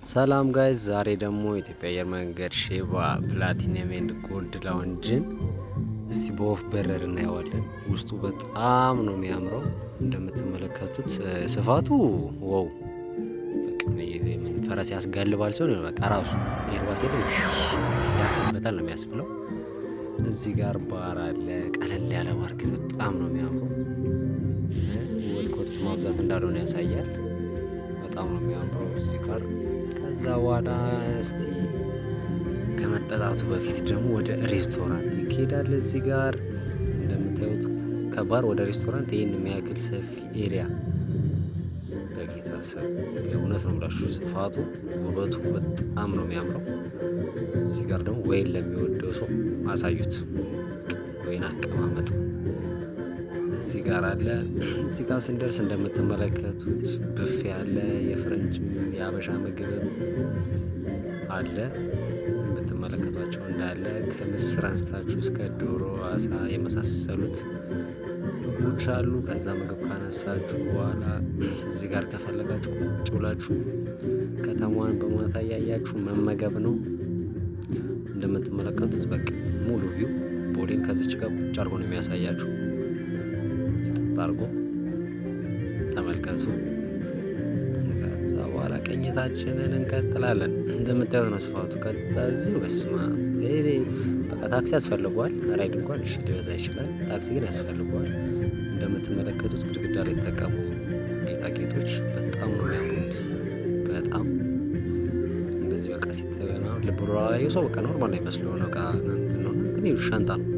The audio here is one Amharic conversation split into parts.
ሰላም ጋይዝ፣ ዛሬ ደግሞ ኢትዮጵያ አየር መንገድ ሼባ ፕላቲኒየም ኤንድ ጎልድ ላውንጅን እስቲ በወፍ በረር እናየዋለን። ውስጡ በጣም ነው የሚያምረው እንደምትመለከቱት። ስፋቱ ዋው! ምን ፈረስ ያስጋልባል ሰው ነው። በቃ ራሱ ኤርባስ ሄደ ያርፍበታል ነው የሚያስብለው። እዚህ ጋር ባር አለ፣ ቀለል ያለ ባር ግን በጣም ነው የሚያምረው። ውበት ኮት ማብዛት እንዳልሆነ ያሳያል። በጣም ነው የሚያምረው እዚህ ጋር። ከዛ በኋላ እስቲ ከመጠጣቱ በፊት ደግሞ ወደ ሬስቶራንት ይሄዳል። እዚህ ጋር እንደምታዩት ከባር ወደ ሬስቶራንት ይህን የሚያክል ሰፊ ኤሪያ በጌታ ሰብ የእውነት ነው ብላችሁ፣ ስፋቱ ውበቱ በጣም ነው የሚያምረው። እዚህ ጋር ደግሞ ወይን ለሚወደው ሰው አሳዩት። ወይን አቀማመጥ እዚህ ጋር አለ። እዚህ ጋር ስንደርስ እንደምትመለከቱት ብፌ አለ። የፍረንችም የአበሻ ምግብም አለ። የምትመለከቷቸው እንዳለ ከምስር አንስታችሁ እስከ ዶሮ፣ አሳ የመሳሰሉት ምግቦች አሉ። ከዛ ምግብ ካነሳችሁ በኋላ እዚህ ጋር ከፈለጋችሁ ቁጭ ብላችሁ ከተማዋን በማታ እያያችሁ መመገብ ነው። እንደምትመለከቱት በቃ ሙሉ ቪው ቦሌን ከዚች ጋር ቁጭ አድርጎ ነው የሚያሳያችሁ። አድርጎ ተመልከቱ። ከዛ በኋላ ቀኝታችንን እንቀጥላለን። እንደምታዩት ነው ስፋቱ። ከዛ እዚሁ በስማ በቃ ታክሲ ያስፈልገዋል። ራይድ እንኳን እሺ ሊበዛ ይችላል። ታክሲ ግን ያስፈልገዋል። እንደምትመለከቱት ግድግዳ ላይ የተጠቀሙ ጌጣጌጦች በጣም ነው የሚያምሩት። በጣም እንደዚህ በቃ ሲተበና ልብ ብሎ ያየው ሰው በቃ ኖርማል ነው የሚመስለው ነው። በቃ እንትን ነው ግን ሻንጣ ነው።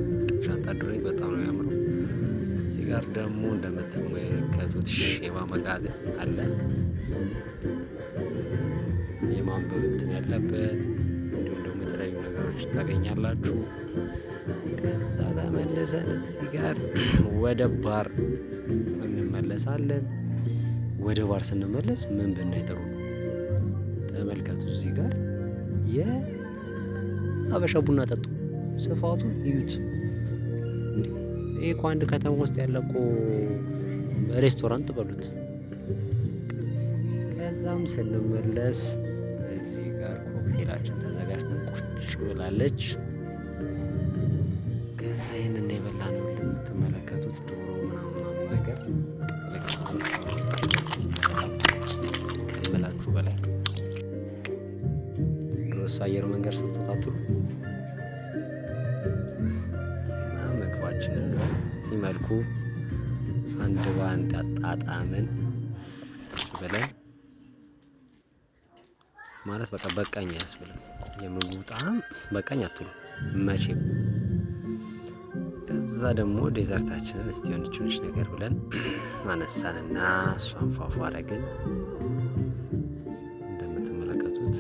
ሻንጣ ድሬ በጣም ነው የሚያምረው። እዚህ ጋር ደግሞ እንደምትመለከቱት ሼባ መጋዘን አለ። የማንበብ እንትን ያለበት እንዲሁም ደግሞ የተለያዩ ነገሮች ታገኛላችሁ። ከዛ ተመልሰን እዚህ ጋር ወደ ባር እንመለሳለን። ወደ ባር ስንመለስ ምን ብናይ ጥሩ ነው? ተመልከቱ። እዚህ ጋር የአበሻ ቡና ጠጡ። ስፋቱን እዩት። ይሄ እኮ አንድ ከተማ ውስጥ ያለ እኮ ሬስቶራንት በሉት። ከዛም ስንመለስ እዚህ ጋር ኮክቴላችን ተዘጋጅተን ቁጭ ብላለች። ከዛ ይህንን የበላ ነው የምትመለከቱት ዶሮ ምናምን ነገር ከምላችሁ በላይ ድሮስ አየር መንገድ ሰርቶታትሉ ምግባችንን በዚህ መልኩ አንድ በአንድ አጣጣምን ብለን ማለት በቃ በቃኝ አያስብልም። የምግቡ ጣዕም በቃኝ አትሉ መቼም። ከዛ ደግሞ ዴዘርታችንን እስቲ ሆነች ነገር ብለን ማነሳንና እሷን ፏፏ አረግን። እንደምትመለከቱት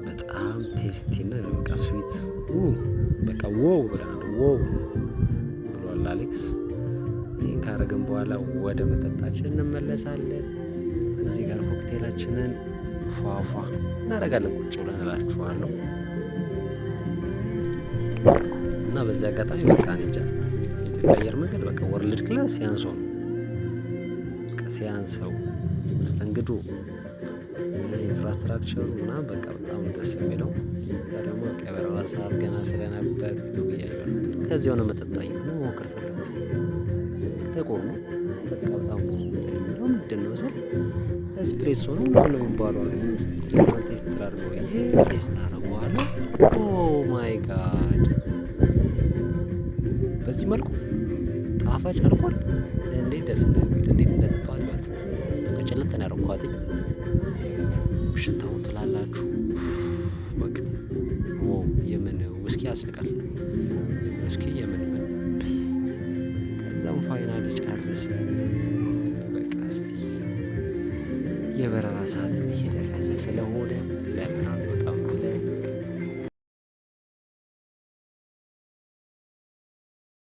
በጣም ቴስቲና በቃ ስዊት በቃ ዋው ብለናል። ዋው ብሏል አሌክስ። ይህን ካረግን በኋላ ወደ መጠጣችን እንመለሳለን። እዚህ ጋር ኮክቴላችንን ፏፏ እናደርጋለን ቁጭ ብለን እላችኋለሁ። እና በዚህ አጋጣሚ በቃ እንጃ የኢትዮጵያ አየር መንገድ በቃ ወርልድ ክላስ ሲያንሰው ነው በቃ ሲያንሰው መስተንግዶ፣ ኢንፍራስትራክቸሩ እና በቃ በጣም ደስ የሚለው። ደግሞ ቀበረዋ ሰዓት ገና ስለነበር ቪዲዮ እያየሁ ነበር። ከዚህ የሆነ መጠጣኝ መሞከር ፈለኩኝ። ጥቁር ነው በቃ በጣም እንትን የሚለው ምንድን ነው ስል ኤስፕሬሶ ነው ምናምን ነው የሚባለው አሉ። ቴስት አድርገው ይሄ ቴስት አደረገዋለሁ። ኦ ማይ ጋድ! በዚህ መልኩ ጣፋጭ አልኮል እንዴት ደስ እንደሚል እንዴት እንደጠጣኋት ባት በቃ ጨለጠን ያደረኳትኝ ሽታውን ትላላችሁ። በቃ የምን ውስኪ ያስንቃል። የምን ውስኪ የምን ምን። ከዛም ፋይናል ጨርሰን በቃ እስቲ የበረራ ሰዓትም እየደረሰ ስለሆነ ለምን አንወጣም